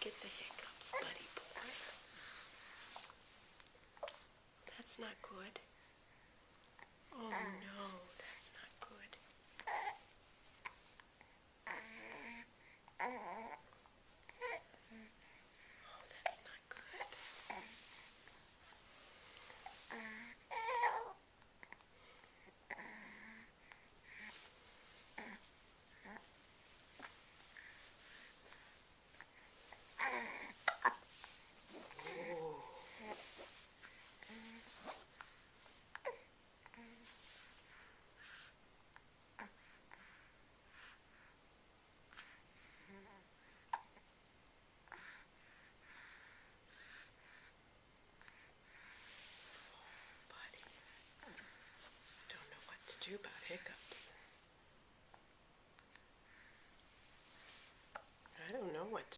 get the hiccups, buddy boy. That's not good. Oh no, that's not good. Oh, that's not good. Don't know what to do about hiccups. I don't know what to